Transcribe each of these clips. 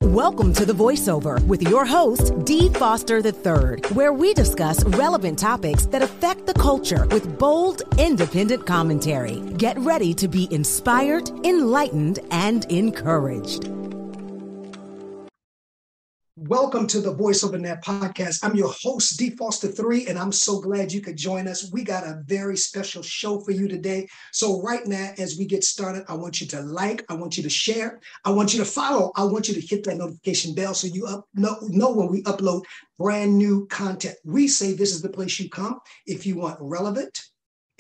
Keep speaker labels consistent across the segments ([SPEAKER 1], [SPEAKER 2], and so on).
[SPEAKER 1] Welcome to The Voiceover with your host, Dee Foster III, where we discuss relevant topics that affect the culture with bold, independent commentary. Get ready to be inspired, enlightened, and encouraged.
[SPEAKER 2] Welcome to the Voiceover Net podcast. I'm your host, Dee Foster III, and I'm so glad you could join us. We got a very special show for you today. So right now, as we get started, I want you to like, I want you to share, I want you to follow, I want you to hit that notification bell so you know when we upload brand new content. We say this is the place you come if you want relevant,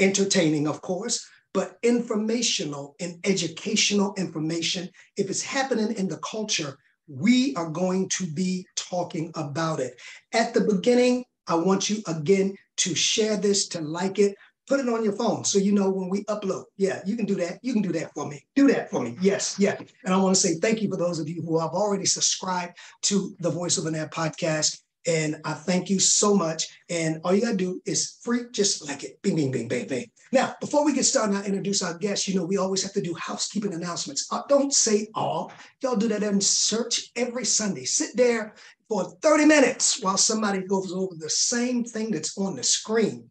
[SPEAKER 2] entertaining, of course, but informational and educational information. If it's happening in the culture, we are going to be talking about it. At the beginning, I want you again to share this, to like it, put it on your phone so you know when we upload. Yeah, you can do that. You can do that for me. Do that for me. Yes, yeah. And I want to say thank you for those of you who have already subscribed to the Voice of an Ad podcast. And I thank you so much. And all you got to do is free, just like it. Bing, bing, bing, bing, bing. Now, before we get started, I'll introduce our guests. You know, we always have to do housekeeping announcements. Don't say all. Y'all do that in church every Sunday. Sit there for 30 minutes while somebody goes over the same thing that's on the screen.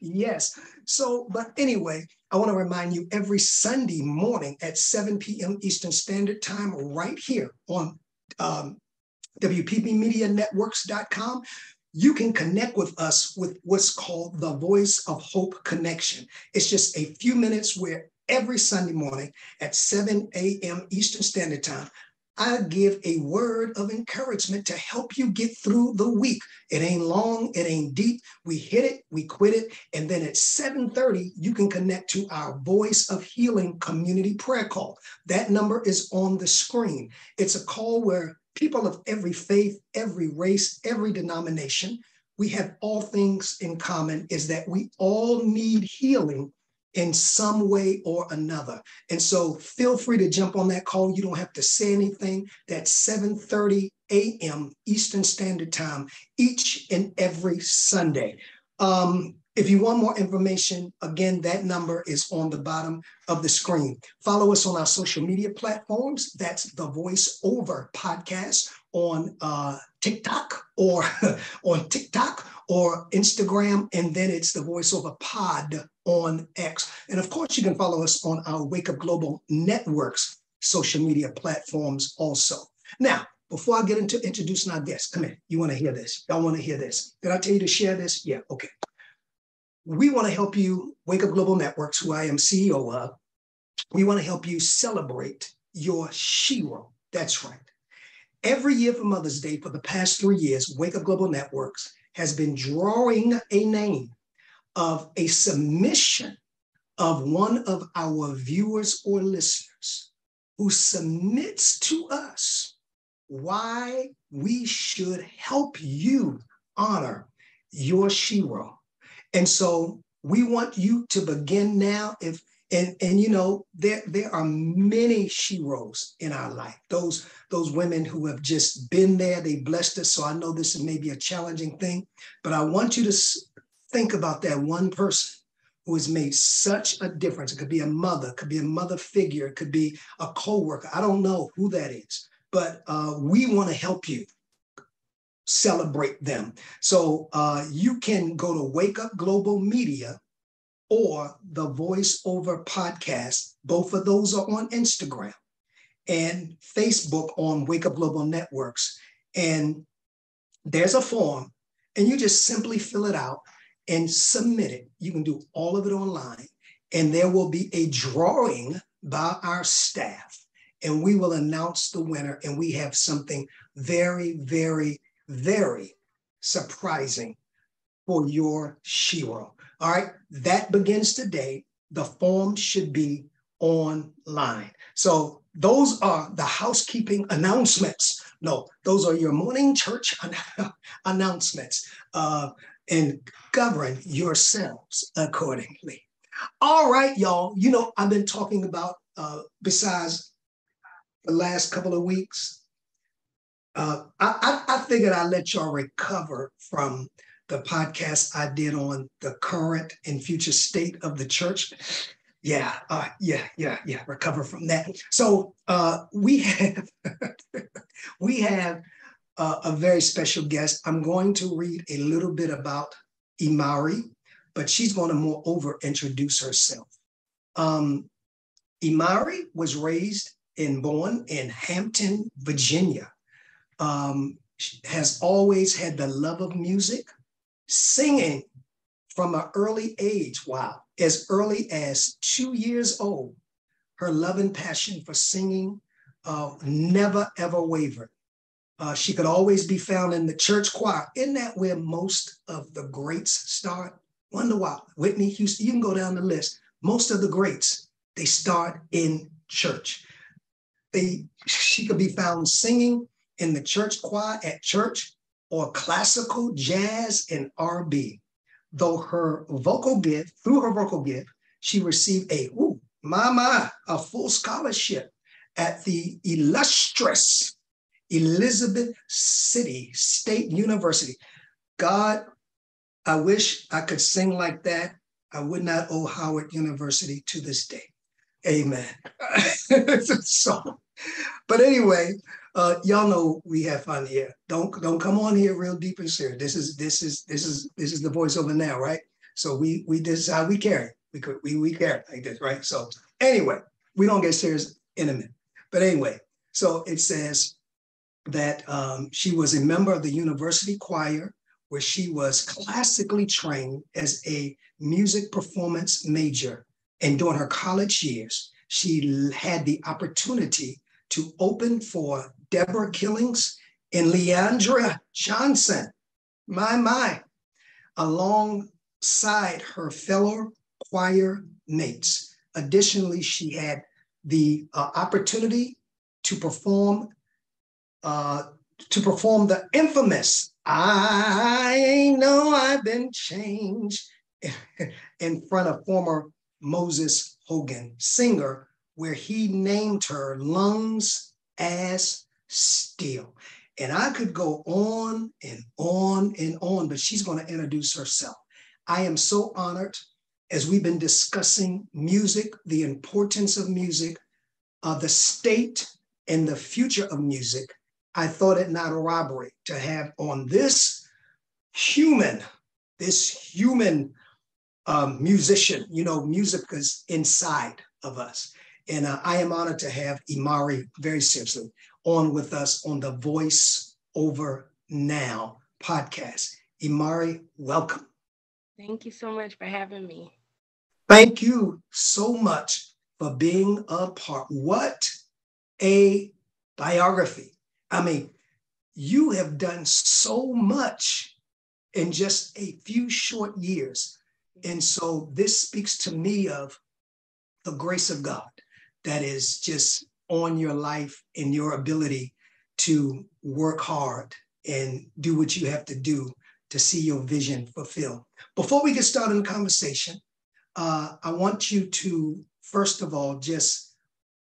[SPEAKER 2] Yes. So, but anyway, I want to remind you every Sunday morning at 7 p.m. Eastern Standard Time, right here on WPBMediaNetworks.com, you can connect with us with what's called the Voice of Hope Connection. It's just a few minutes where every Sunday morning at 7 a.m. Eastern Standard Time, I give a word of encouragement to help you get through the week. It ain't long, it ain't deep. We hit it, we quit it. And then at 7:30, you can connect to our Voice of Healing community prayer call. That number is on the screen. It's a call where people of every faith, every race, every denomination, we have all things in common is that we all need healing in some way or another. And so feel free to jump on that call. You don't have to say anything. That's 7:30 a.m. Eastern Standard Time, each and every Sunday. If you want more information, again, that number is on the bottom of the screen. Follow us on our social media platforms. That's the Voiceover Podcast on TikTok or on TikTok or Instagram. And then it's the Voiceover Pod on X. And of course, you can follow us on our Wake Up Global Networks social media platforms also. Now, before I get into introducing our guests, come in. You want to hear this? Y'all want to hear this? Did I tell you to share this? Yeah, okay. We want to help you, Wake Up Global Networks, who I am CEO of. We want to help you celebrate your shero. That's right. Every year for Mother's Day for the past 3 years, Wake Up Global Networks has been drawing a name of a submission of one of our viewers or listeners who submits to us why we should help you honor your shero. And so we want you to begin now. And you know, there are many sheroes in our life. Those women who have just been there, they blessed us. So I know this is maybe a challenging thing, but I want you to think about that one person who has made such a difference. It could be a mother, it could be a mother figure, it could be a coworker. I don't know who that is, but we want to help you celebrate them. So you can go to Wake Up Global Media or the Voiceover Podcast. Both of those are on Instagram and Facebook on Wake Up Global Networks. And there's a form and you just simply fill it out and submit it. You can do all of it online and there will be a drawing by our staff and we will announce the winner. And we have something very, very, very surprising for your shero. All right, that begins today. The form should be online. So those are the housekeeping announcements. No, those are your morning church announcements, and govern yourselves accordingly. All right, y'all. You know, I've been talking about, besides the last couple of weeks, I figured I'd let y'all recover from the podcast I did on the current and future state of the church. Yeah. Recover from that. So we have we have a very special guest. I'm going to read a little bit about Imari, but she's going to moreover introduce herself. Imari was raised and born in Hampton, Virginia. Has always had the love of music, singing from an early age. Wow, as early as 2 years old, her love and passion for singing never ever wavered. She could always be found in the church choir. Isn't that where most of the greats start? Wonder why. Whitney Houston, you can go down the list. Most of the greats, they start in church. She could be found singing in the church choir at church or classical, jazz, and R&B. Though through her vocal gift, she received a full scholarship at the illustrious Elizabeth City State University. God, I wish I could sing like that. I would not owe Howard University to this day. Amen. So, but anyway, y'all know we have fun here. Don't come on here real deep and serious. This is the voiceover now, right? So we this is how we carry. We carry like this, right? So anyway, we don't get serious in a minute. But anyway, so it says that she was a member of the university choir, where she was classically trained as a music performance major. And during her college years, she had the opportunity to open for Deborah Killings and Leandra Johnson, alongside her fellow choir mates. Additionally, she had the opportunity to perform the infamous "I Know I've Been Changed" in front of former Moses Hogan singer, where he named her lungs as steel. And I could go on and on and on, but she's going to introduce herself. I am so honored, as we've been discussing music, the importance of music, the state and the future of music. I thought it not a robbery to have on this human musician. You know, music is inside of us. And I am honored to have Imari, very seriously, on with us on the Voice Over Now podcast. Imari, welcome.
[SPEAKER 3] Thank you so much for having me.
[SPEAKER 2] Thank you so much for being a part. What a biography. I mean, you have done so much in just a few short years. And so this speaks to me of the grace of God that is just on your life and your ability to work hard and do what you have to do to see your vision fulfilled. Before we get started in the conversation, I want you to, first of all,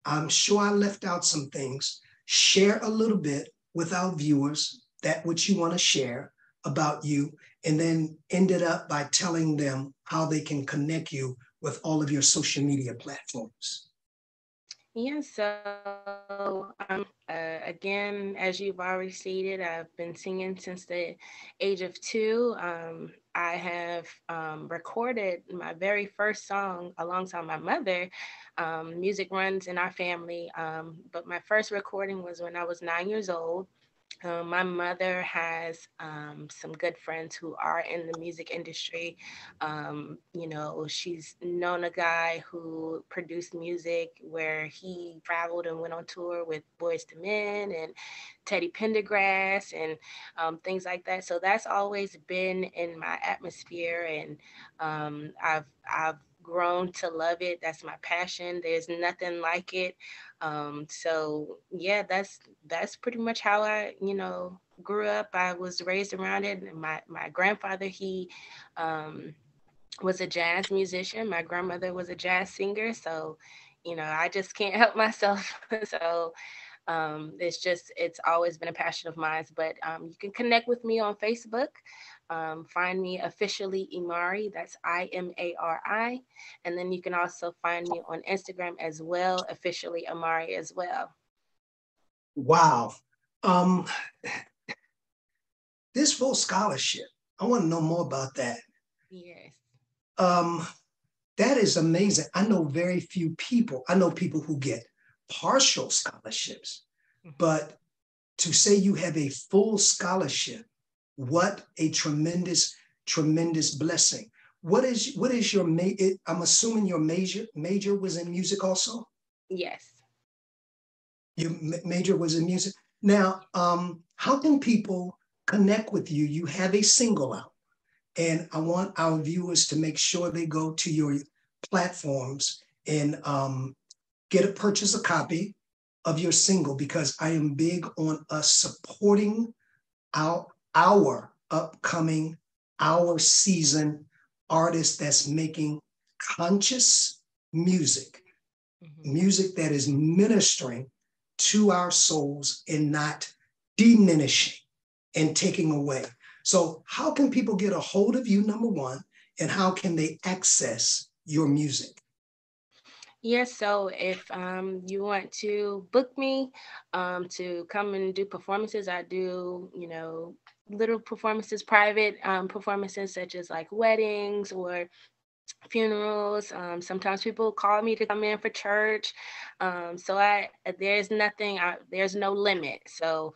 [SPEAKER 2] I'm sure I left out some things, share a little bit with our viewers, that what you want to share about you, and then end it up by telling them how they can connect you with all of your social media platforms.
[SPEAKER 3] Yeah, so again, as you've already stated, I've been singing since the age of 2. I have recorded my very first song alongside my mother. Music runs in our family, but my first recording was when I was 9 years old. My mother has some good friends who are in the music industry. She's known a guy who produced music where he traveled and went on tour with Boyz II Men and Teddy Pendergrass and things like that. So that's always been in my atmosphere, and I've grown to love it. That's my passion. There's nothing like it. So yeah, that's pretty much how I, grew up. I was raised around it. And my grandfather, he was a jazz musician. My grandmother was a jazz singer. So, I just can't help myself. So It's always been a passion of mine. But you can connect with me on Facebook. Find me officially Imari. That's Imari. And then you can also find me on Instagram as well, officially Imari as well.
[SPEAKER 2] Wow. Um, this full scholarship, I want to know more about that.
[SPEAKER 3] Yes.
[SPEAKER 2] That is amazing. I know very few people. I know people who get partial scholarships, but to say you have a full scholarship, what a tremendous, tremendous blessing. What is your I'm assuming your major was in music also?
[SPEAKER 3] Yes.
[SPEAKER 2] Your major was in music. Now, how can people connect with you? You have a single out, and I want our viewers to make sure they go to your platforms and purchase a copy of your single, because I am big on us supporting our upcoming, our season artist that's making conscious music, music that is ministering to our souls and not diminishing and taking away. So how can people get a hold of you, number one, and how can they access your music?
[SPEAKER 3] Yes, so if you want to book me to come and do performances, I do, little performances, private performances such as like weddings or funerals. Sometimes people call me to come in for church. There's no limit. So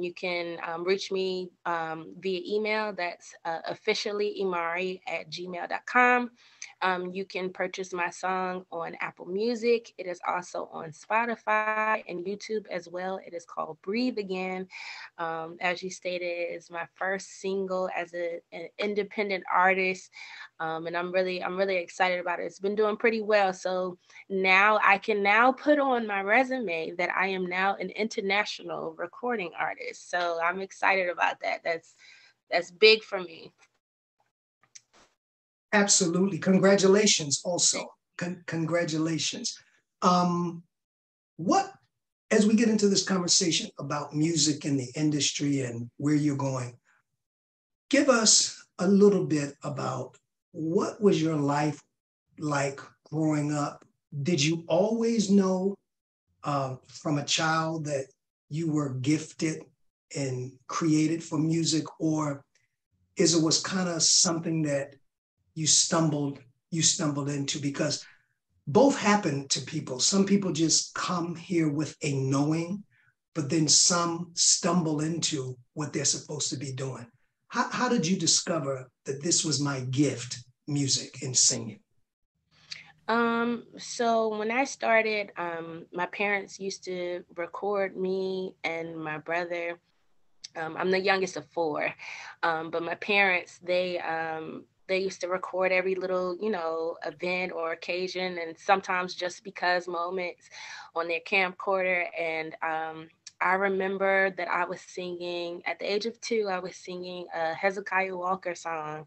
[SPEAKER 3] you can reach me via email. That's officially imari@gmail.com. You can purchase my song on Apple Music. It is also on Spotify and YouTube as well. It is called Breathe Again. As you stated, it is my first single as an independent artist. And I'm really excited about it. It's been doing pretty well. So now I can now put on my resume that I am now an international recording artist. So I'm excited about that. That's big for me.
[SPEAKER 2] Absolutely. Congratulations also. Congratulations. As we get into this conversation about music and the industry and where you're going, give us a little bit about what was your life like growing up? Did you always know from a child that you were gifted and created for music, or was kind of something that you stumbled into? Because both happen to people. Some people just come here with a knowing, but then some stumble into what they're supposed to be doing. How did you discover that this was my gift, music and singing?
[SPEAKER 3] So when I started, my parents used to record me and my brother. I'm the youngest of four, but my parents, they used to record every little, event or occasion, and sometimes just because moments on their camcorder. And I remember that I was singing at the age of 2. I was singing a Hezekiah Walker song,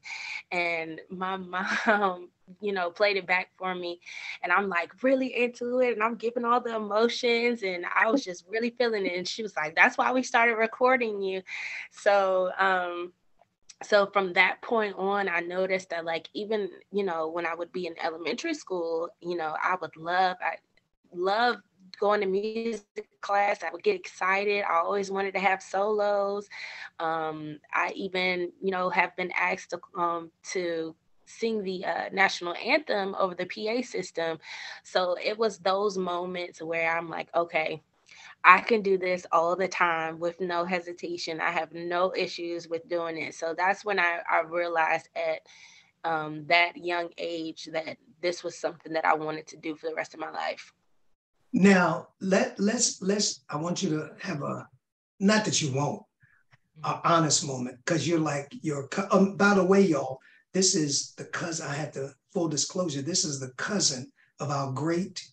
[SPEAKER 3] and my mom, played it back for me, and I'm like really into it, and I'm giving all the emotions, and I was just really feeling it. And she was like, "That's why we started recording you." So, so from that point on, I noticed that, like, even, when I would be in elementary school, I love going to music class. I would get excited. I always wanted to have solos. I even, have been asked to sing the national anthem over the PA system. So it was those moments where I'm like, okay, I can do this all the time with no hesitation. I have no issues with doing it. So that's when I realized at that young age that this was something that I wanted to do for the rest of my life.
[SPEAKER 2] Now, let's I want you to have not that you won't, an honest moment, because by the way, y'all, this is the cousin. I had to full disclosure. This is the cousin of our great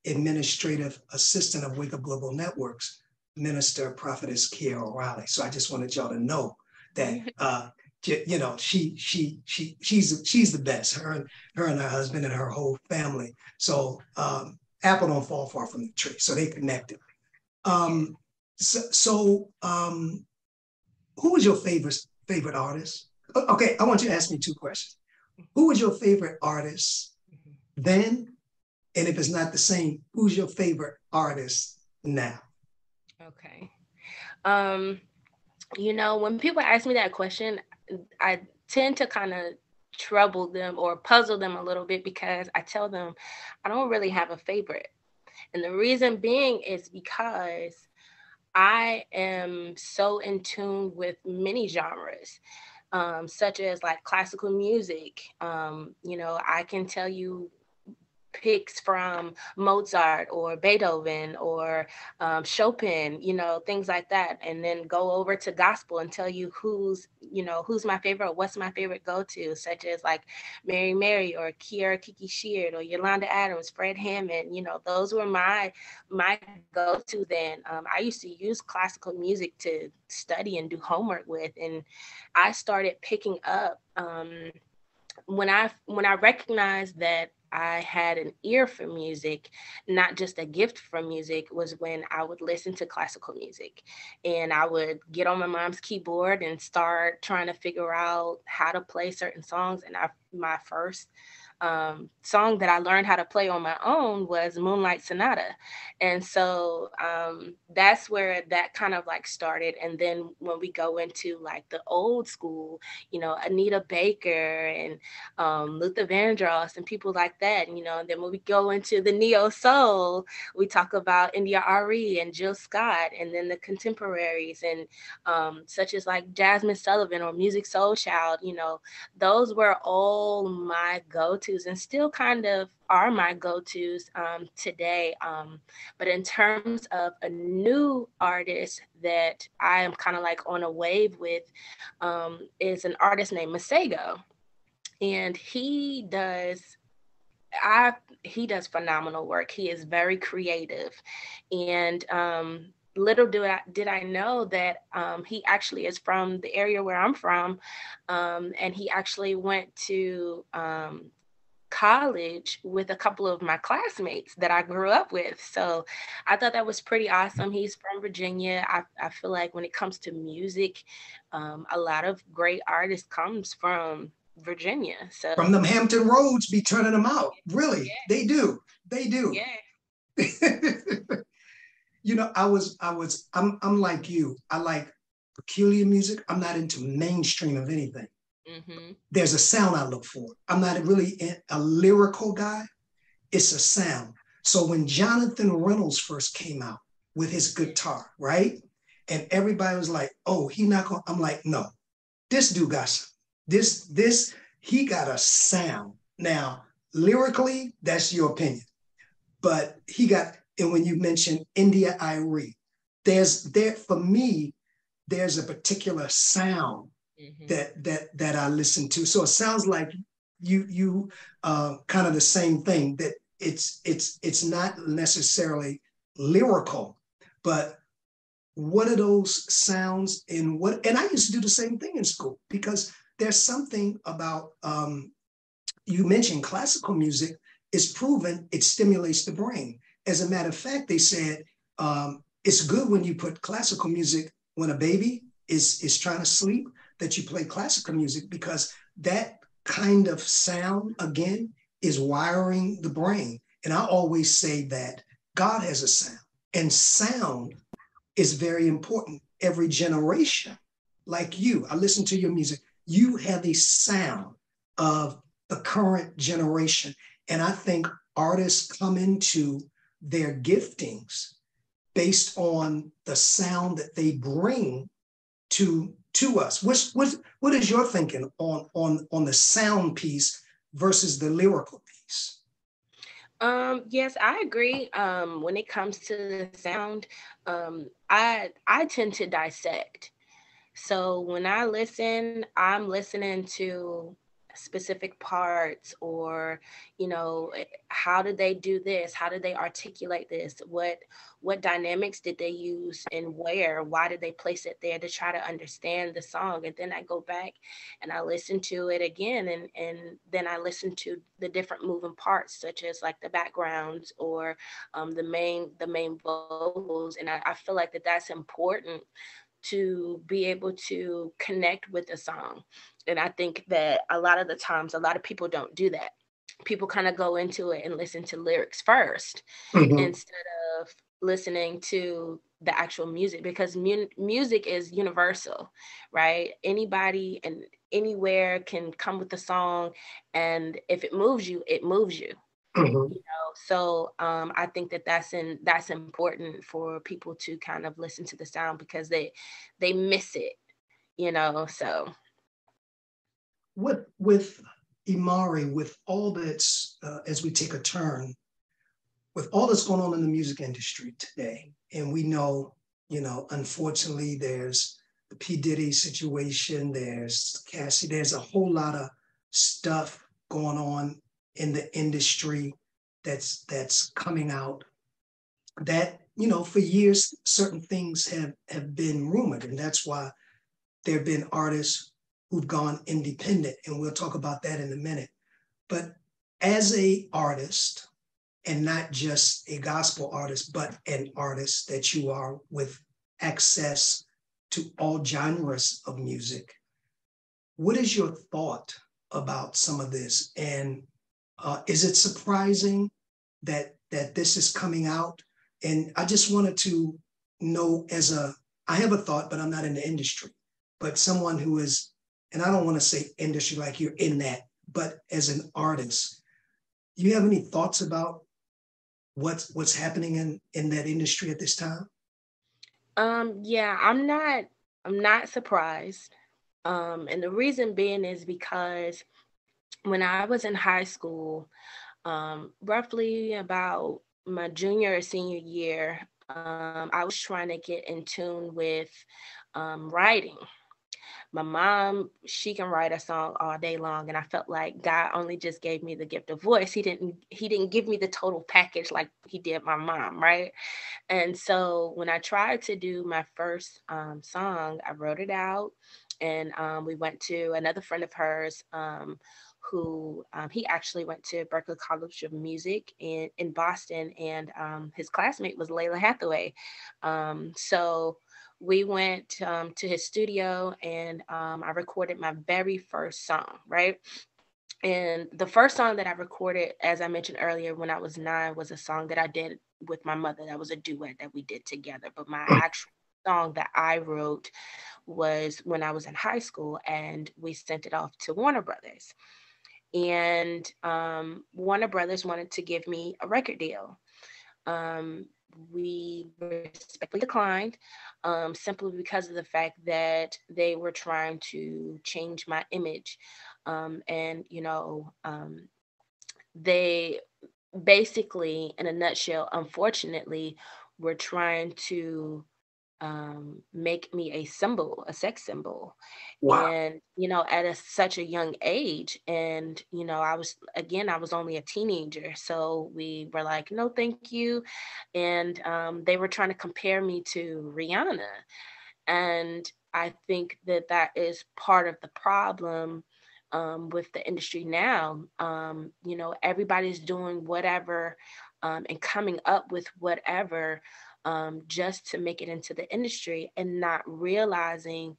[SPEAKER 2] administrative assistant of Wake Up Global Networks, Minister Prophetess Kiera O'Reilly. So I just wanted y'all to know that she's the best. Her and her husband and her whole family. So apple don't fall far from the tree. So they connected. Who was your favorite artist? Okay, I want you to ask me two questions. Who was your favorite artist then? And if it's not the same, who's your favorite artist now?
[SPEAKER 3] Okay. When people ask me that question, I tend to kind of trouble them or puzzle them a little bit because I tell them I don't really have a favorite. And the reason being is because I am so in tune with many genres, such as like classical music. I can tell you picks from Mozart or Beethoven or Chopin, things like that, and then go over to gospel and tell you who's my favorite, what's my favorite go-to, such as like Mary Mary or Kiara Kiki Sheard or Yolanda Adams, Fred Hammond. Those were my go-to then. I used to use classical music to study and do homework with, and I started picking up when I recognized that I had an ear for music, not just a gift for music, was when I would listen to classical music. And I would get on my mom's keyboard and start trying to figure out how to play certain songs. And my first song that I learned how to play on my own was Moonlight Sonata. And so that's where that kind of like started. And then when we go into like the old school, Anita Baker and Luther Vandross and people like that, and then when we go into the neo soul, we talk about India Ari and Jill Scott, and then the contemporaries and such as like Jasmine Sullivan or Music Soul Child. Those were all my go-tos and still kind of are my go-tos today. But in terms of a new artist that I am kind of like on a wave with is an artist named Masego. And he does phenomenal work. He is very creative. And little did I know that he actually is from the area where I'm from. And he actually went to college with a couple of my classmates that I grew up with. So I thought that was pretty awesome. He's from Virginia. I feel like when it comes to music, a lot of great artists comes from Virginia. So
[SPEAKER 2] from them Hampton Roads be turning them out. Really, yeah. They do. Yeah. I'm like you. I like peculiar music. I'm not into mainstream of anything. Mm-hmm. There's a sound I look for. I'm not really a lyrical guy. It's a sound. So when Jonathan Reynolds first came out with his guitar, right? And everybody was like, oh, he not gonna, I'm like, no, this dude got some. He got a sound. Now, lyrically, that's your opinion. But and when you mentioned India Irie, for me, there's a particular sound that I listen to. So it sounds like you kind of the same thing, that it's not necessarily lyrical, but what are those sounds and I used to do the same thing in school, because there's something about, you mentioned classical music is proven, it stimulates the brain. As a matter of fact, they said it's good when you put classical music when a baby is trying to sleep, that you play classical music, because that kind of sound, again, is wiring the brain. And I always say that God has a sound, and sound is very important. Every generation, like you, I listen to your music, you have a sound of the current generation. And I think artists come into their giftings based on the sound that they bring to us. What is your thinking on the sound piece versus the lyrical piece?
[SPEAKER 3] Yes, I agree. When it comes to the sound, I tend to dissect. So when I listen, I'm listening to specific parts, or how did they do this, how did they articulate this, what dynamics did they use, and why did they place it there, to try to understand the song. And then I go back and I listen to it again, and then I listen to the different moving parts, such as like the backgrounds, or the main vocals. And I feel like that's important to be able to connect with a song. And I think that a lot of the times, a lot of people don't do that. People kind of go into it and listen to lyrics first,
[SPEAKER 2] Mhm.
[SPEAKER 3] instead of listening to the actual music, because music is universal, right? Anybody and anywhere can come with a song, and if it moves you, it moves you.
[SPEAKER 2] Mhm.
[SPEAKER 3] So I think that's important for people to kind of listen to the sound, because they miss it, so.
[SPEAKER 2] With Imari, with all that's as we take a turn, with all that's going on in the music industry today, and we know, unfortunately, there's the P. Diddy situation, there's Cassie, there's a whole lot of stuff going on in the industry that's coming out that, for years, certain things have been rumored. And that's why there have been artists who've gone independent. And we'll talk about that in a minute. But as a artist, and not just a gospel artist, but an artist that you are, with access to all genres of music, what is your thought about some of this? And is it surprising that this is coming out? And I just wanted to know, I have a thought, but I'm not in the industry, but someone who is, and I don't want to say industry like you're in that, but as an artist, do you have any thoughts about what's happening in that industry at this time?
[SPEAKER 3] Yeah, I'm not surprised. And the reason being is because when I was in high school, roughly about my junior or senior year, I was trying to get in tune with writing. My mom, she can write a song all day long, and I felt like God only just gave me the gift of voice. He didn't give me the total package like he did my mom, right? And so when I tried to do my first song, I wrote it out, and we went to another friend of hers, who he actually went to Berklee College of Music in Boston, and his classmate was Layla Hathaway. So we went to his studio, and I recorded my very first song, right? And the first song that I recorded, as I mentioned earlier, when I was 9, was a song that I did with my mother. That was a duet that we did together. But my actual song that I wrote was when I was in high school, and we sent it off to Warner Brothers. And Warner Brothers wanted to give me a record deal. Um, we respectfully declined, simply because of the fact that they were trying to change my image. And, they basically, in a nutshell, unfortunately, were trying to make me a symbol, a sex symbol.
[SPEAKER 2] Wow.
[SPEAKER 3] And, at such a young age. And, I was only a teenager. So we were like, no, thank you. And they were trying to compare me to Rihanna. And I think that is part of the problem with the industry now. Everybody's doing whatever and coming up with whatever, just to make it into the industry, and not realizing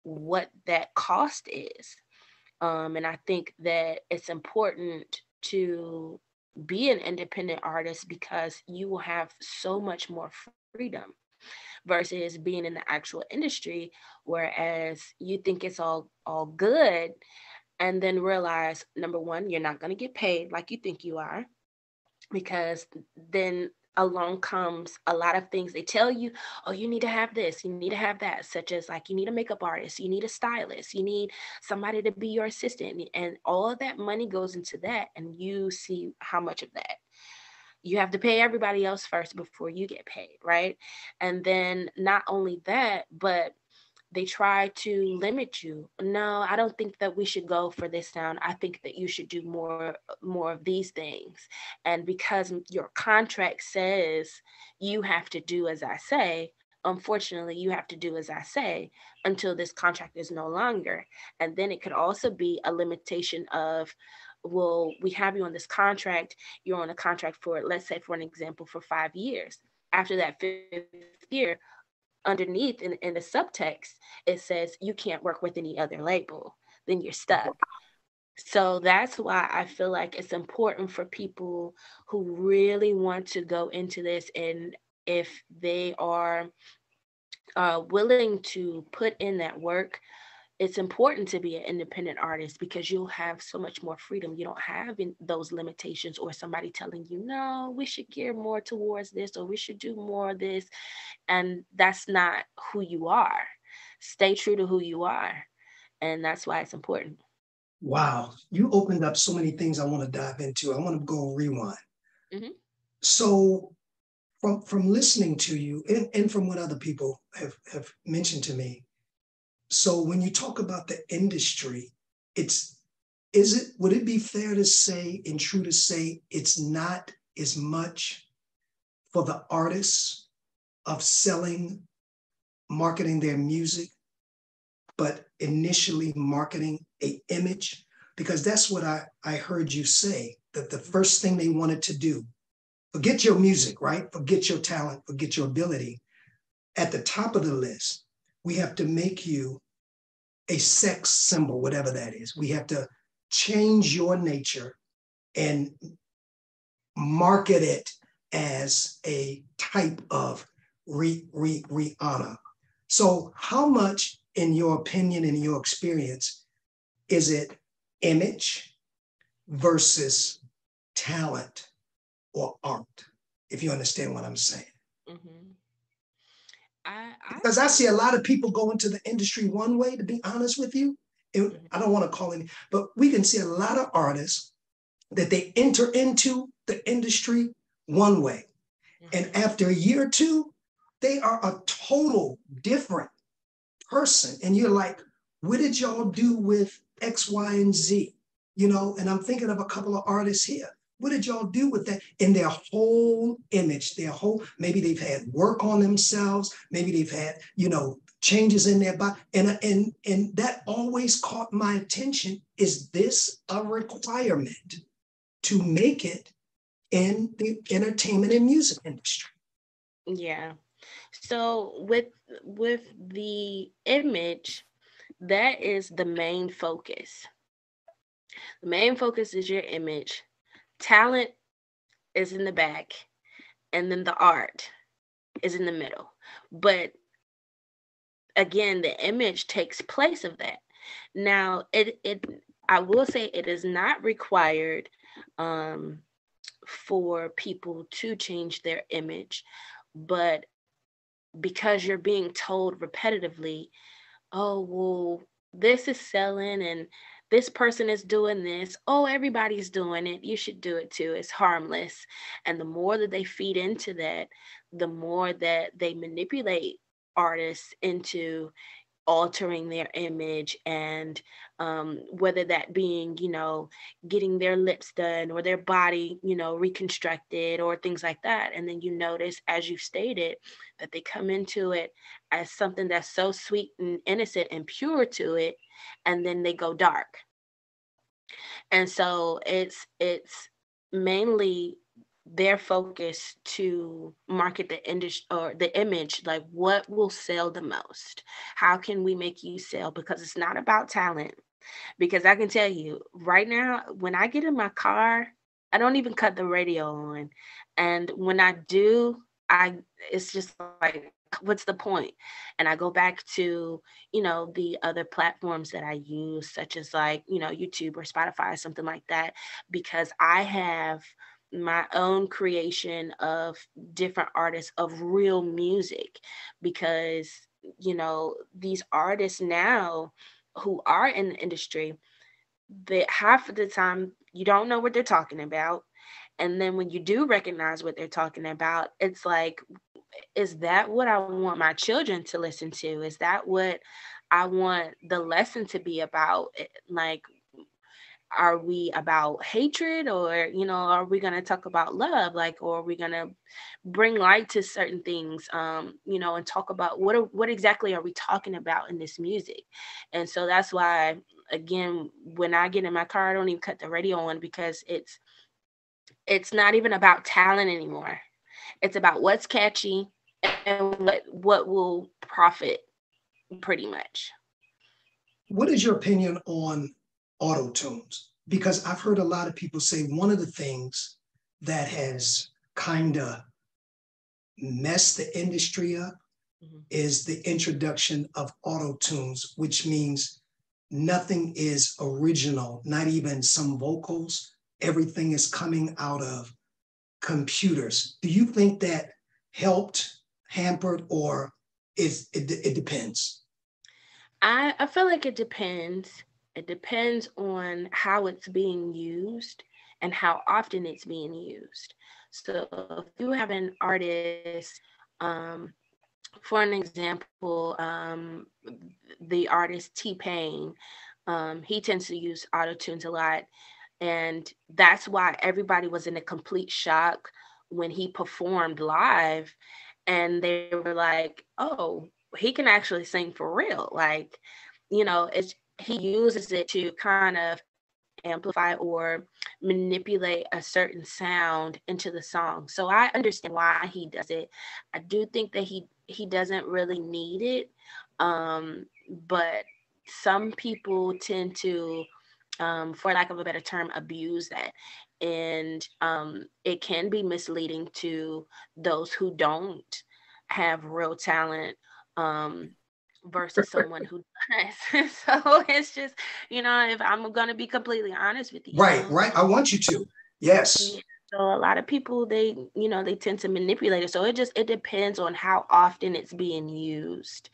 [SPEAKER 3] what that cost is. And I think that it's important to be an independent artist, because you will have so much more freedom versus being in the actual industry, whereas you think it's all good, and then realize, number one, you're not going to get paid like you think you are, because then along comes a lot of things they tell you. Oh, you need to have this, you need to have that, such as like, you need a makeup artist, you need a stylist, you need somebody to be your assistant, and all of that money goes into that, and you see how much of that you have to pay everybody else first before you get paid, right? And then not only that, but they try to limit you. No, I don't think that we should go for this sound. I think that you should do more of these things. And because your contract says you have to do as I say, unfortunately, you have to do as I say until this contract is no longer. And then it could also be a limitation of, well, we have you on this contract. You're on a contract for, let's say, for an example, for 5 years. After that 5th year, underneath in the subtext, it says you can't work with any other label. Then you're stuck. So that's why I feel like it's important for people who really want to go into this, and if they are willing to put in that work, it's important to be an independent artist because you'll have so much more freedom. You don't have those limitations or somebody telling you, no, we should gear more towards this or we should do more of this. And that's not who you are. Stay true to who you are. And that's why it's important.
[SPEAKER 2] Wow, you opened up so many things I want to dive into. I want to go rewind.
[SPEAKER 3] Mm-hmm.
[SPEAKER 2] So from listening to you and from what other people have mentioned to me, so when you talk about the industry, would it be fair to say and true to say it's not as much for the artists of selling, marketing their music, but initially marketing an image? Because that's what I heard you say, that the first thing they wanted to do, forget your music, right? Forget your talent, forget your ability. At the top of the list, we have to make you a sex symbol, whatever that is. We have to change your nature and market it as a type of Rihanna. So how much, in your opinion, in your experience, is it image versus talent or art, if you understand what I'm saying?
[SPEAKER 3] Mm-hmm.
[SPEAKER 2] Because I see a lot of people go into the industry one way, to be honest with you. I don't want to call it, but we can see a lot of artists that they enter into the industry one way. And after a year or two, they are a total different person. And you're like, what did y'all do with X, Y, and Z? You know, and I'm thinking of a couple of artists here. What did y'all do with that in their whole image, maybe they've had work on themselves, maybe they've had, changes in their body. And that always caught my attention. Is this a requirement to make it in the entertainment and music industry?
[SPEAKER 3] Yeah. So with the image, that is the main focus. The main focus is your image. Talent is in the back, and then the art is in the middle. But again, the image takes place of that. Now, I will say it is not required for people to change their image, but because you're being told repetitively, oh, well, this is selling and this person is doing this. Oh, everybody's doing it. You should do it too. It's harmless. And the more that they feed into that, the more that they manipulate artists into altering their image, and whether that being, getting their lips done or their body, reconstructed or things like that. And then you notice, as you stated, that they come into it as something that's so sweet and innocent and pure to it, and then they go dark. And so it's mainly their focus to market the industry or the image, like what will sell the most, how can we make you sell, because it's not about talent. Because I can tell you right now, when I get in my car, I don't even cut the radio on, and when I do, it's just like, what's the point? And I go back to the other platforms that I use, such as like YouTube or Spotify, something like that, because I have my own creation of different artists of real music. Because these artists now who are in the industry, that half of the time you don't know what they're talking about, and then when you do recognize what they're talking about, it's like is that what I want my children to listen to? Is that what I want the lesson to be about? Like, are we about hatred, or are we going to talk about love, like, or are we going to bring light to certain things, and talk about what exactly are we talking about in this music? And so that's why, again, when I get in my car, I don't even cut the radio on, because it's not even about talent anymore. It's about what's catchy and what will profit, pretty much.
[SPEAKER 2] What is your opinion on auto tunes? Because I've heard a lot of people say one of the things that has kind of messed the industry up is the introduction of auto tunes, which means nothing is original, not even some vocals. Everything is coming out of computers. Do you think that helped, hampered, or it depends?
[SPEAKER 3] I feel like it depends. It depends on how it's being used and how often it's being used. So if you have an artist, for an example, the artist T-Pain, he tends to use auto-tunes a lot. And that's why everybody was in a complete shock when he performed live. And they were like, oh, he can actually sing for real. Like, he uses it to kind of amplify or manipulate a certain sound into the song. So I understand why he does it. I do think that he doesn't really need it. But some people tend to, for lack of a better term, abuse that. And it can be misleading to those who don't have real talent, versus someone who does. So it's just, if I'm going to be completely honest with you.
[SPEAKER 2] Right. I want you to. Yes.
[SPEAKER 3] Yeah. So a lot of people, they tend to manipulate it. So it depends on how often it's being used.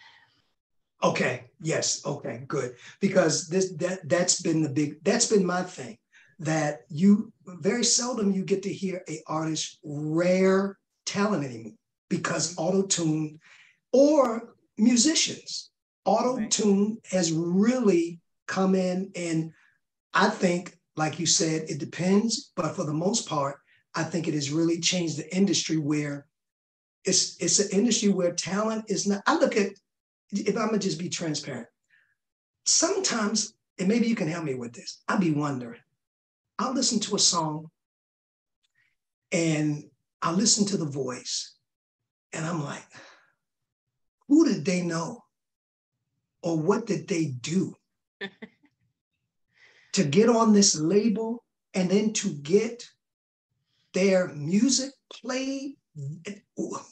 [SPEAKER 2] Okay. Yes. Okay. Good. Because that's been my thing, that you very seldom you get to hear a artist's rare talent anymore, because auto-tune, or musicians, auto-tune has really come in. And I think, like you said, it depends, but for the most part, I think it has really changed the industry, where it's an industry where talent is not. I look at, if I'm gonna just be transparent, sometimes, and maybe you can help me with this, I'll be wondering, I'll listen to a song and I'll listen to the voice and I'm like, who did they know? Or what did they do to get on this label and then to get their music played?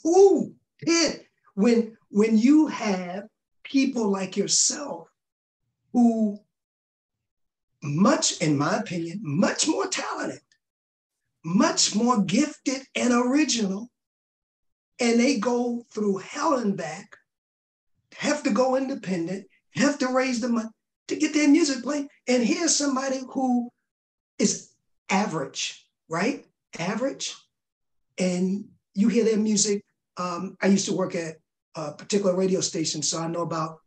[SPEAKER 2] Who did? When you have people like yourself who, much, in my opinion, much more talented, much more gifted and original, and they go through hell and back, have to go independent, have to raise the money to get their music played. And here's somebody who is average, right? Average. And you hear their music. I used to work at a particular radio station, so I know about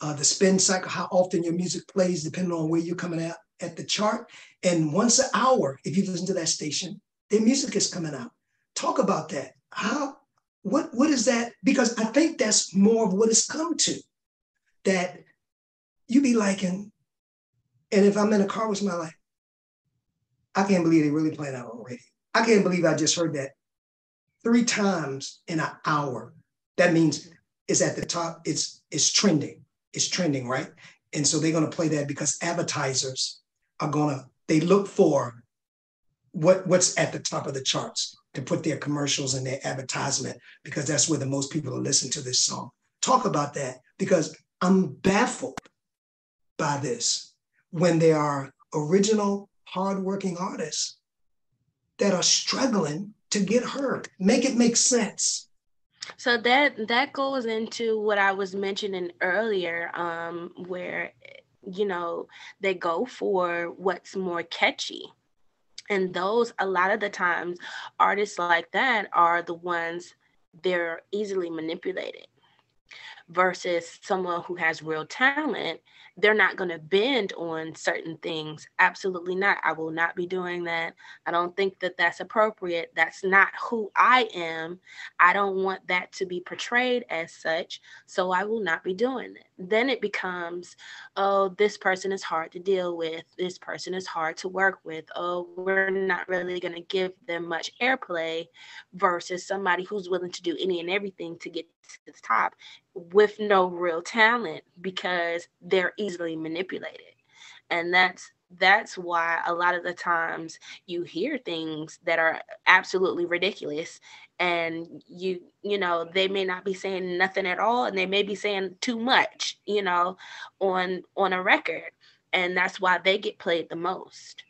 [SPEAKER 2] the spin cycle, how often your music plays, depending on where you're coming out at the chart. And once an hour, if you listen to that station, their music is coming out. Talk about that. What is that? Because I think that's more of what it's come to, that you be liking, and if I'm in a car with my life, I can't believe they really playing that on radio. I can't believe I just heard that 3 times in an hour. That means it's at the top, it's trending. It's trending, right? And so they're gonna play that because advertisers are they look for what's at the top of the charts to put their commercials and their advertisement, because that's where the most people are listening to this song. Talk about that, because I'm baffled by this, when there are original, hardworking artists that are struggling to get heard. Make it make sense.
[SPEAKER 3] So that goes into what I was mentioning earlier, where, they go for what's more catchy. And those, a lot of the times, artists like that are the ones they're easily manipulated. Versus someone who has real talent, they're not going to bend on certain things. Absolutely not. I will not be doing that. I don't think that that's appropriate. That's not who I am. I don't want that to be portrayed as such. So I will not be doing it. Then it becomes, oh, this person is hard to deal with. This person is hard to work with. Oh, we're not really going to give them much airplay versus somebody who's willing to do any and everything to get to the top with no real talent because they're easily manipulated. And that's why a lot of the times you hear things that are absolutely ridiculous, and they may not be saying nothing at all, and they may be saying too much, on a record, and that's why they get played the most.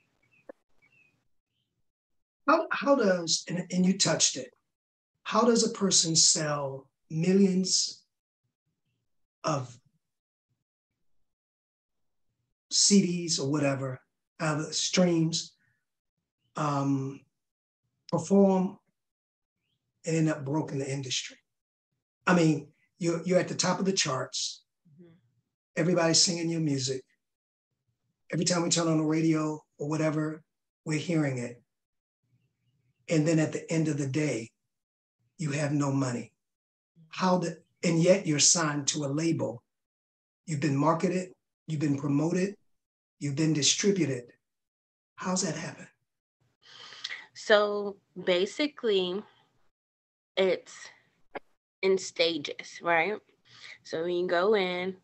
[SPEAKER 2] How does, and you touched it, how does a person sell millions of CDs or whatever, streams, perform, and end up broke in the industry? I mean, you're at the top of the charts. Mm-hmm. Everybody's singing your music. Every time we turn on the radio or whatever, we're hearing it. And then at the end of the day, you have no money. And yet you're signed to a label. You've been marketed, you've been promoted, you've been distributed. How's that happen?
[SPEAKER 3] So basically, it's in stages, right? So when you go in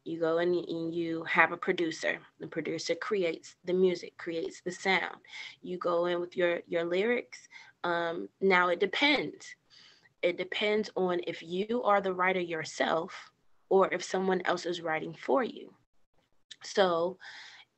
[SPEAKER 3] and you have a producer. The producer creates the music, creates the sound. You go in with your lyrics. Now it depends. It depends on if you are the writer yourself or if someone else is writing for you. So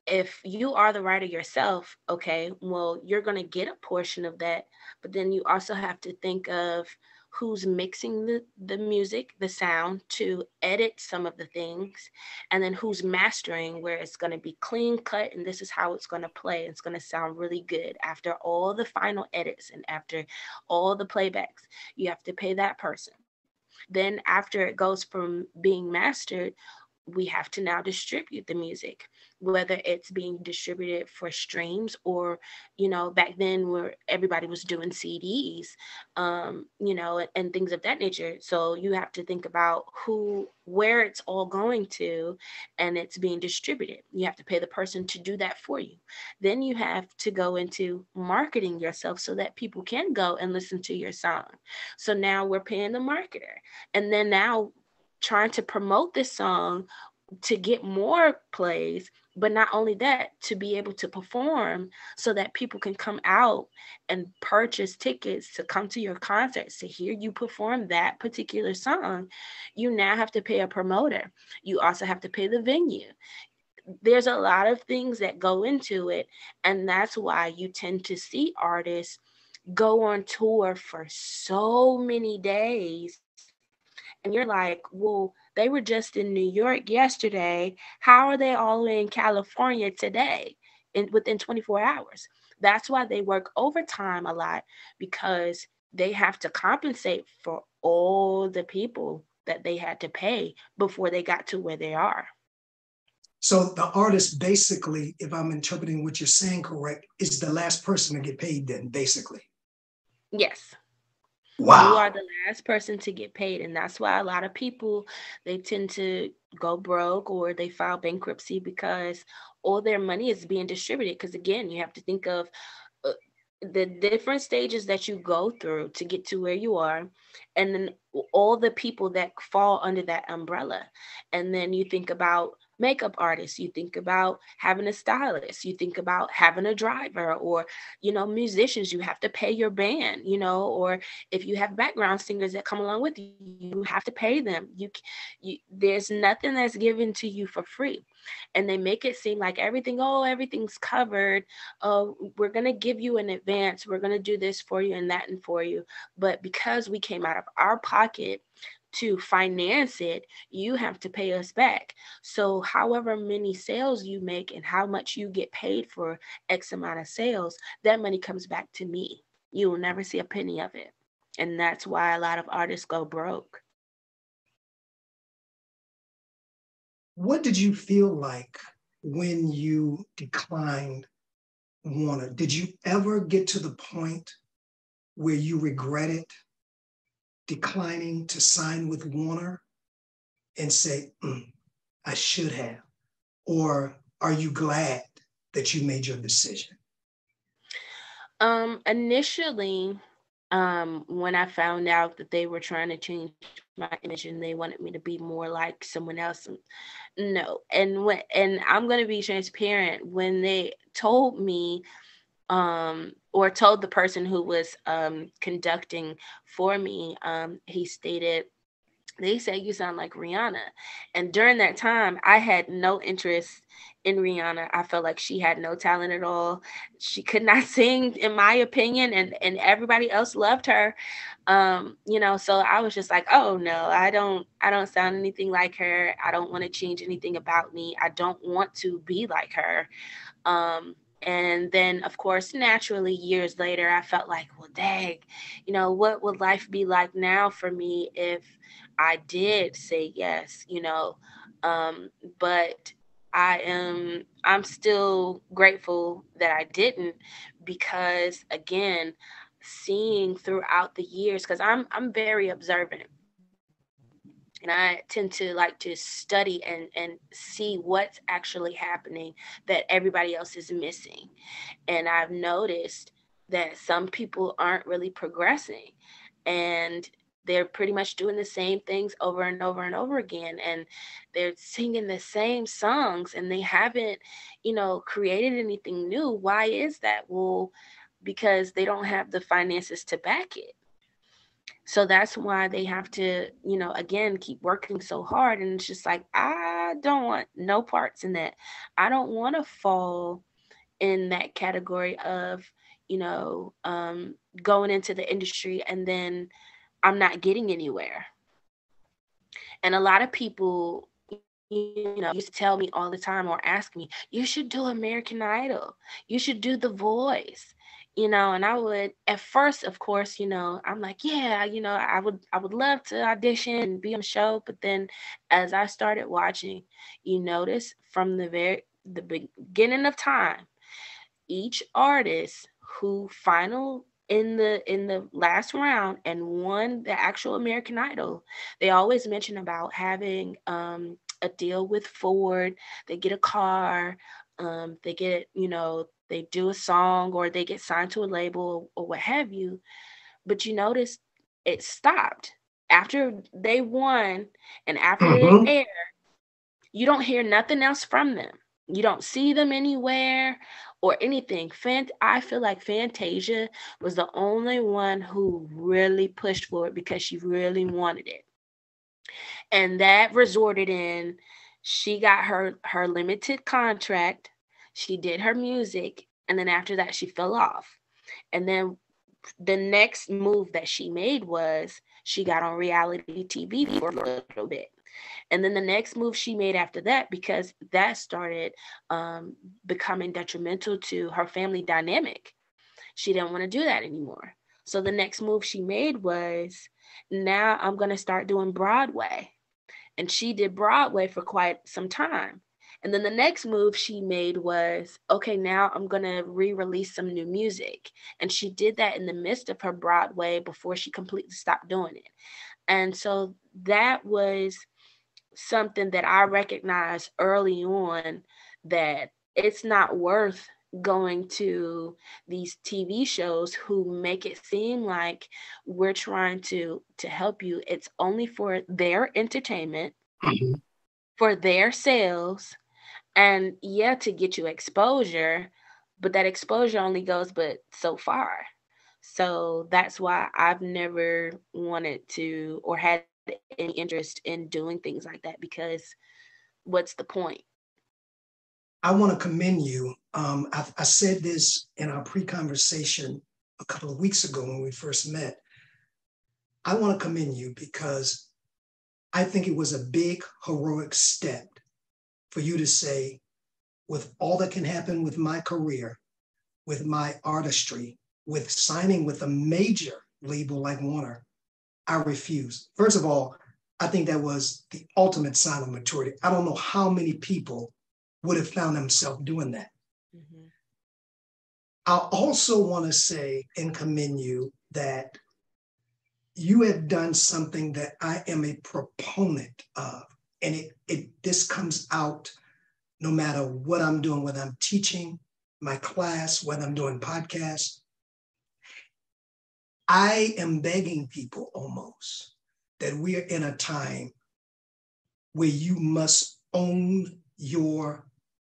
[SPEAKER 3] if you are the writer yourself, okay, well, you're going to get a portion of that, but then you also have to think of who's mixing the music, the sound, to edit some of the things, and then who's mastering, where it's going to be clean cut, and this is how it's going to play. It's going to sound really good. After all the final edits and after all the playbacks, you have to pay that person. Then after it goes from being mastered, we have to now distribute the music, whether it's being distributed for streams or, back then where everybody was doing CDs, and things of that nature. So you have to think about where it's all going to, and it's being distributed. You have to pay the person to do that for you. Then you have to go into marketing yourself so that people can go and listen to your song. So now we're paying the marketer, and then now trying to promote this song to get more plays, but not only that, to be able to perform so that people can come out and purchase tickets to come to your concerts to hear you perform that particular song. You now have to pay a promoter. You also have to pay the venue. There's a lot of things that go into it, and that's why you tend to see artists go on tour for so many days. And you're like, well, they were just in New York yesterday. How are they all in California today within 24 hours? That's why they work overtime a lot, because they have to compensate for all the people that they had to pay before they got to where they are.
[SPEAKER 2] So the artist basically, if I'm interpreting what you're saying correct, is the last person to get paid then, basically.
[SPEAKER 3] Yes.
[SPEAKER 2] Wow.
[SPEAKER 3] You are the last person to get paid. And that's why a lot of people, they tend to go broke or they file bankruptcy, because all their money is being distributed. Because again, you have to think of the different stages that you go through to get to where you are, and then all the people that fall under that umbrella. And then you think about makeup artists, you think about having a stylist, you think about having a driver, or musicians, you have to pay your band, or if you have background singers that come along with you, you have to pay them. You there's nothing that's given to you for free. And they make it seem like everything's covered. We're going to give you an advance, we're going to do this for you and that and for you, but because we came out of our pocket to finance it, you have to pay us back. So however many sales you make and how much you get paid for X amount of sales, that money comes back to me. You will never see a penny of it. And that's why a lot of artists go broke.
[SPEAKER 2] What did you feel like when you declined Warner? Did you ever get to the point where you regretted declining to sign with Warner and say, I should have? Or are you glad that you made your decision?
[SPEAKER 3] Initially, when I found out that they were trying to change my image and they wanted me to be more like someone else, no. And I'm gonna be transparent. When they told me, or told the person who was conducting for me, he stated, they say you sound like Rihanna. And during that time, I had no interest in Rihanna. I felt like she had no talent at all. She could not sing, in my opinion, and everybody else loved her. So I was just like, oh no, I don't sound anything like her. I don't want to change anything about me. I don't want to be like her. And then, of course, naturally, years later, I felt like, well, dang, what would life be like now for me if I did say yes, but I'm still grateful that I didn't, because again, seeing throughout the years, because I'm very observant, and I tend to like to study and see what's actually happening that everybody else is missing. And I've noticed that some people aren't really progressing, and they're pretty much doing the same things over and over and over again, and they're singing the same songs, and they haven't created anything new. Why is that? Well, because they don't have the finances to back it. So that's why they have to, again, keep working so hard. And it's just like, I don't want no parts in that. I don't want to fall in that category of, going into the industry and then I'm not getting anywhere. And a lot of people, used to tell me all the time or ask me, you should do American Idol. You should do The Voice. And I would, at first, of course, I'm like, yeah, I would love to audition and be on the show. But then as I started watching, you notice from the beginning of time, each artist who final in the last round and won the actual American Idol, they always mention about having a deal with Ford. They get a car, they get, they do a song, or they get signed to a label or what have you. But you notice it stopped after they won, and after it
[SPEAKER 2] Mm-hmm.
[SPEAKER 3] aired, you don't hear nothing else from them. You don't see them anywhere or anything. I feel like Fantasia was the only one who really pushed for it because she really wanted it. And that resorted in, she got her limited contract, she did her music, and then after that she fell off. And then the next move that she made was she got on reality TV for a little bit. And then the next move she made after that, because that started becoming detrimental to her family dynamic, she didn't want to do that anymore. So the next move she made was, now I'm going to start doing Broadway. And she did Broadway for quite some time. And then the next move she made was, okay, now I'm going to re-release some new music. And she did that in the midst of her Broadway before she completely stopped doing it. And so that was something that I recognized early on, that it's not worth going to these TV shows who make it seem like we're trying to help you. It's only for their entertainment,
[SPEAKER 2] Mm-hmm.
[SPEAKER 3] for their sales, and yeah, to get you exposure, but that exposure only goes but so far. So that's why I've never wanted to or had any interest in doing things like that, because what's the point?
[SPEAKER 2] I want to commend you. I said this in our pre-conversation a couple of weeks ago when we first met. I want to commend you because I think it was a big, heroic step for you to say, with all that can happen with my career, with my artistry, with signing with a major label like Warner, I refused. First of all, I think that was the ultimate sign of maturity. I don't know how many people would have found themselves doing that. Mm-hmm. I also want to say and commend you that you have done something that I am a proponent of. And this comes out no matter what I'm doing, whether I'm teaching my class, whether I'm doing podcasts. I am begging people almost that we are in a time where you must own your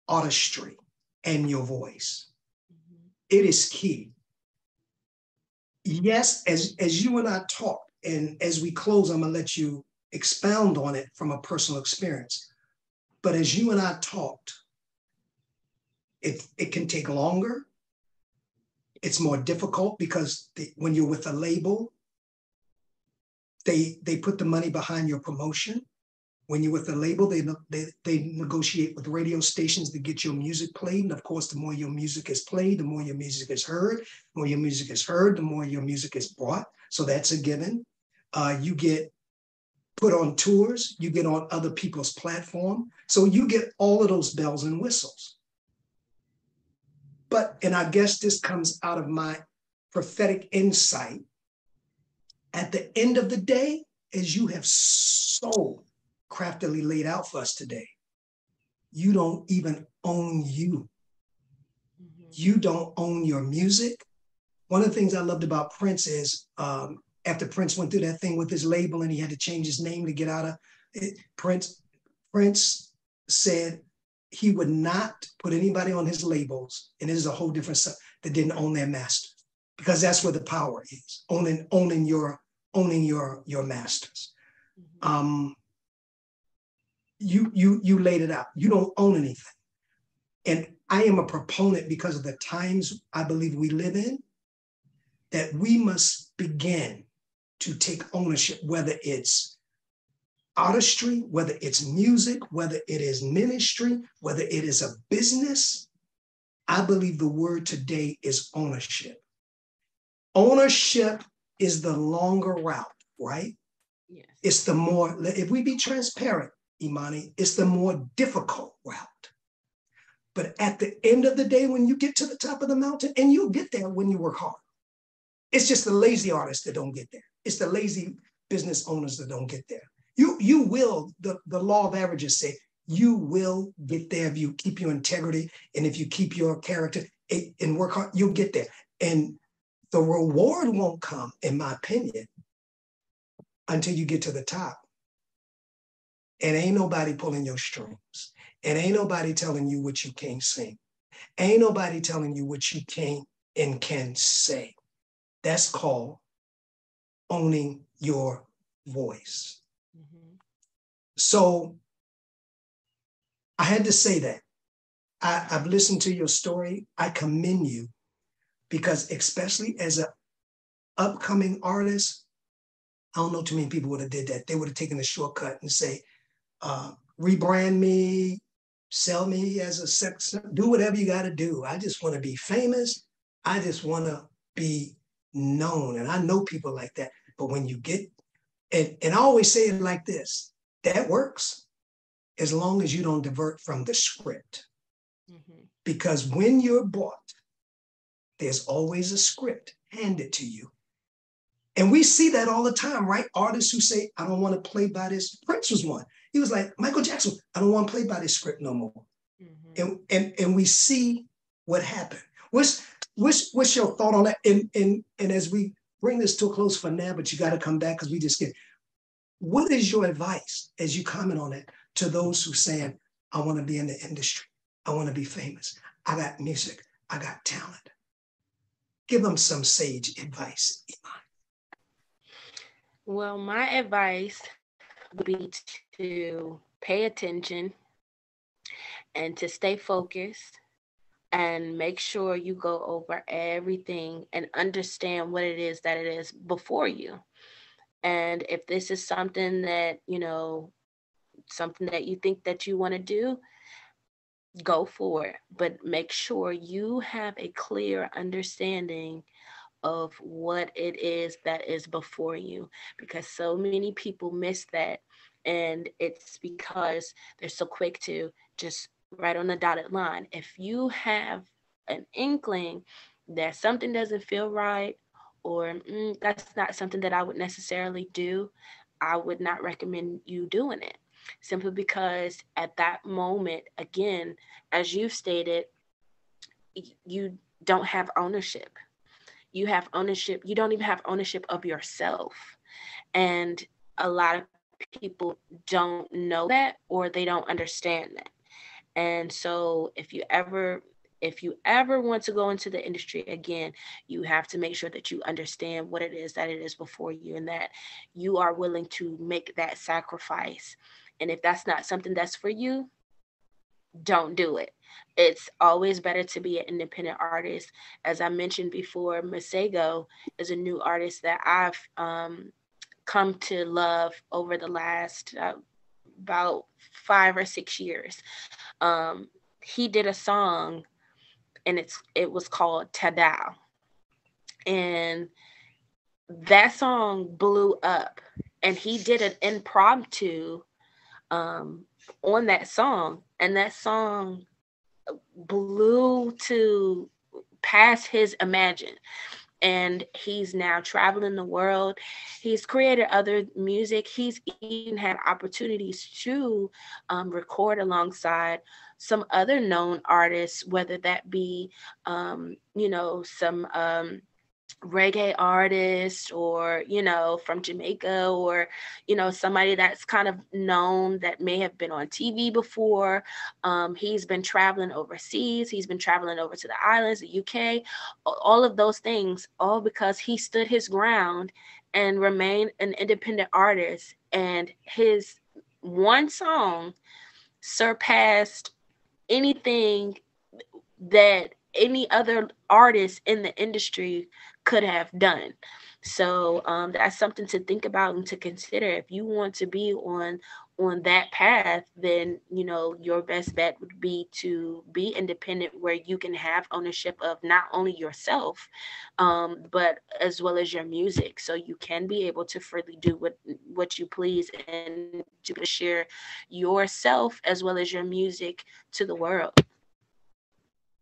[SPEAKER 2] artistry and your voice. Mm-hmm. It is key. Yes, as you and I talk, and as we close, I'm going to let you expound on it from a personal experience. But as you and I talked, it can take longer. It's more difficult because when you're with a label, they put the money behind your promotion. When you're with a label, they negotiate with radio stations to get your music played. And of course, the more your music is played, the more your music is heard. The more your music is heard, the more your music is bought. So that's a given. You get put on tours, you get on other people's platform. So you get all of those bells and whistles. But, and I guess this comes out of my prophetic insight, at the end of the day, as you have so craftily laid out for us today, you don't even own you. Mm-hmm. You don't own your music. One of the things I loved about Prince is after Prince went through that thing with his label and he had to change his name to get out of it, Prince said he would not put anybody on his labels, and this is a whole different stuff, that didn't own their masters, because that's where the power is, owning your masters. Mm-hmm. You laid it out. You don't own anything. And I am a proponent, because of the times I believe we live in, that we must begin to take ownership, whether it's artistry, whether it's music, whether it is ministry, whether it is a business. I believe the word today is ownership. Ownership is the longer route, right? Yes. It's the more, if we be transparent, Imani, it's the more difficult route. But at the end of the day, when you get to the top of the mountain, and you'll get there when you work hard, it's just the lazy artists that don't get there. It's the lazy business owners that don't get there. You will, the law of averages say, you will get there if you keep your integrity and if you keep your character and work hard, you'll get there. And the reward won't come, in my opinion, until you get to the top. And ain't nobody pulling your strings. And ain't nobody telling you what you can't sing. Ain't nobody telling you what you can't and can say. That's called owning your voice. Mm-hmm. So I had to say that. I've listened to your story. I commend you, because especially as an upcoming artist, I don't know too many people would have did that. They would have taken the shortcut and say, rebrand me, sell me as a sex, do whatever you got to do. I just want to be famous. I just want to be known. And I know people like that. But when you get, and I always say it like this, that works as long as you don't divert from the script. Mm-hmm. Because when you're bought, there's always a script handed to you. And we see that all the time, right? Artists who say, I don't want to play by this. Prince was one. He was like, Michael Jackson, I don't want to play by this script no more. Mm-hmm. And we see what happened. What's your thought on that? And as we bring this to a close for now, but you got to come back because we just get, what is your advice as you comment on it to those who saying, I want to be in the industry. I want to be famous. I got music. I got talent. Give them some sage advice, Imani.
[SPEAKER 3] Well, my advice would be to pay attention and to stay focused and make sure you go over everything and understand what it is that it is before you. And if this is something that, something that you think that you want to do, go for it. But make sure you have a clear understanding of what it is that is before you, because so many people miss that. And it's because they're so quick to just write on the dotted line. If you have an inkling that something doesn't feel right, or that's not something that I would necessarily do, I would not recommend you doing it. Simply because at that moment, again, as you've stated, you don't have ownership. You have ownership. You don't even have ownership of yourself. And a lot of people don't know that, or they don't understand that. And so if you ever want to go into the industry again, you have to make sure that you understand what it is that it is before you, and that you are willing to make that sacrifice. And if that's not something that's for you, don't do it. It's always better to be an independent artist. As I mentioned before, Masego is a new artist that I've come to love over the last about 5 or 6 years. He did a song, and it was called Tadao, and that song blew up. And he did an impromptu on that song, and that song blew to past his imagine. And he's now traveling the world. He's created other music. He's even had opportunities to record alongside some other known artists, whether that be, some reggae artist, or from Jamaica, or somebody that's kind of known that may have been on TV before. He's been traveling overseas. He's been traveling over to the islands, the UK, all of those things, all because he stood his ground and remained an independent artist. And his one song surpassed anything that any other artist in the industry could have done. So that's something to think about and to consider. If you want to be on that path, then your best bet would be to be independent, where you can have ownership of not only yourself, but as well as your music, so you can be able to freely do what you please, and to share yourself as well as your music to the world.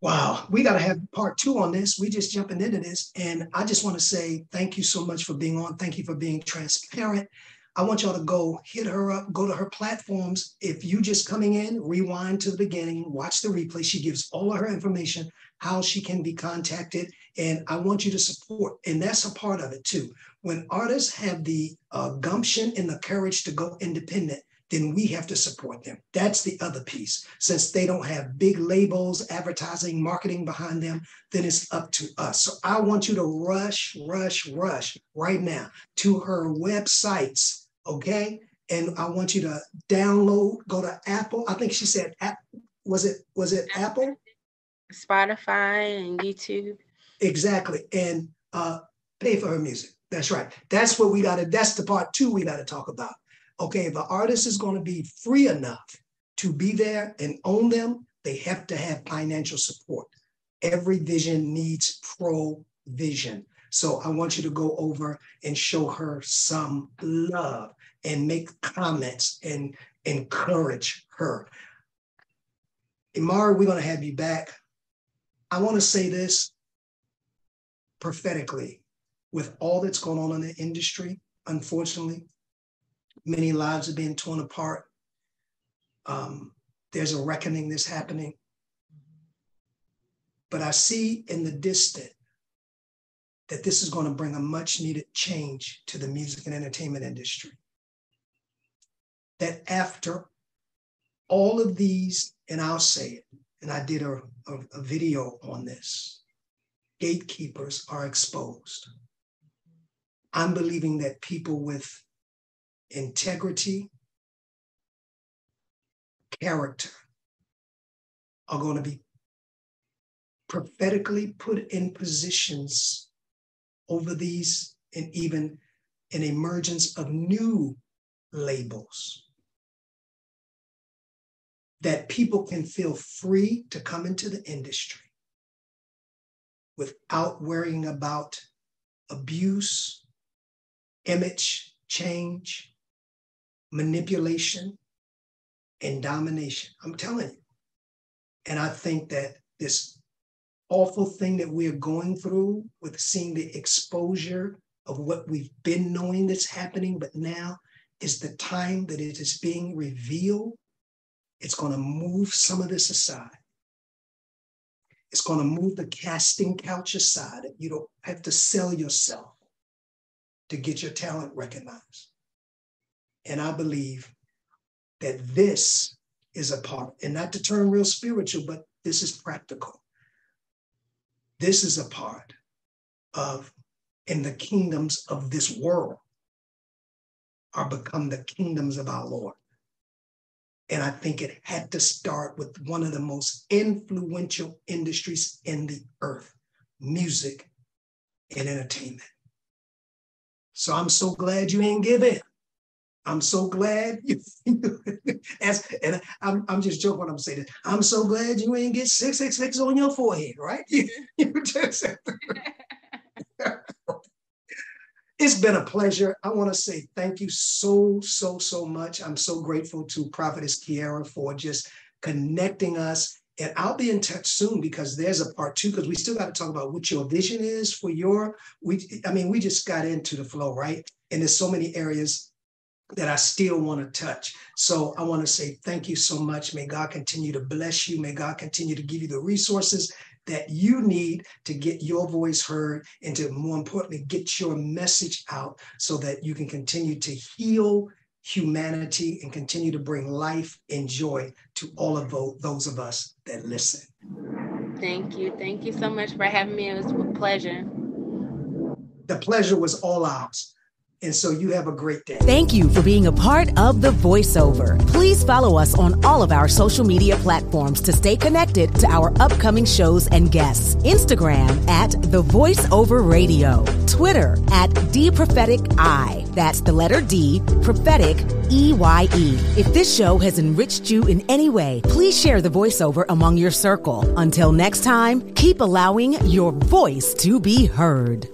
[SPEAKER 2] Wow, we got to have part 2 on this. We just jumping into this. And I just want to say thank you so much for being on. Thank you for being transparent. I want y'all to go hit her up, go to her platforms. If you just coming in, rewind to the beginning, watch the replay. She gives all of her information, how she can be contacted. And I want you to support. And that's a part of it too. When artists have the gumption and the courage to go independent, then we have to support them. That's the other piece. Since they don't have big labels, advertising, marketing behind them, then it's up to us. So I want you to rush right now to her websites, okay? And I want you to download, go to Apple. I think she said, was it Apple?
[SPEAKER 3] Spotify and YouTube.
[SPEAKER 2] Exactly. And pay for her music. That's right. That's what that's the part 2 we got to talk about. Okay, if an artist is going to be free enough to be there and own them, they have to have financial support. Every vision needs provision. So I want you to go over and show her some love and make comments and encourage her. Imari, we're going to have you back. I want to say this prophetically. With all that's going on in the industry, unfortunately, many lives are being torn apart. There's a reckoning that's happening. But I see in the distant that this is going to bring a much needed change to the music and entertainment industry. That after all of these, and I'll say it, and I did a video on this, gatekeepers are exposed. I'm believing that people with integrity, character are going to be prophetically put in positions over these, and even an emergence of new labels, that people can feel free to come into the industry without worrying about abuse, image change, manipulation, and domination. I'm telling you. And I think that this awful thing that we're going through with seeing the exposure of what we've been knowing that's happening, but now is the time that it is being revealed. It's going to move some of this aside. It's going to move the casting couch aside. You don't have to sell yourself to get your talent recognized. And I believe that this is a part, and not to turn real spiritual, but this is practical. This is a part of, in the kingdoms of this world are become the kingdoms of our Lord. And I think it had to start with one of the most influential industries in the earth, music and entertainment. So I'm so glad you ain't give in. I'm so glad you, and I'm just joking when I'm saying this. I'm so glad you ain't get 666 on your forehead, right? It's been a pleasure. I want to say thank you so much. I'm so grateful to Prophetess Kiara for just connecting us. And I'll be in touch soon because there's a part 2, because we still got to talk about what your vision is for we just got into the flow, right? And there's so many areas that I still want to touch. So I want to say thank you so much. May God continue to bless you. May God continue to give you the resources that you need to get your voice heard and to, more importantly, get your message out so that you can continue to heal humanity and continue to bring life and joy to all of those of us that listen.
[SPEAKER 3] Thank you. Thank you so much for having me. It was a pleasure.
[SPEAKER 2] The pleasure was all ours. And so you have a great day.
[SPEAKER 1] Thank you for being a part of The Voiceover. Please follow us on all of our social media platforms to stay connected to our upcoming shows and guests. Instagram at The Voiceover Radio. Twitter at DPropheticI. That's the letter D, prophetic, EYE. If this show has enriched you in any way, please share The Voiceover among your circle. Until next time, keep allowing your voice to be heard.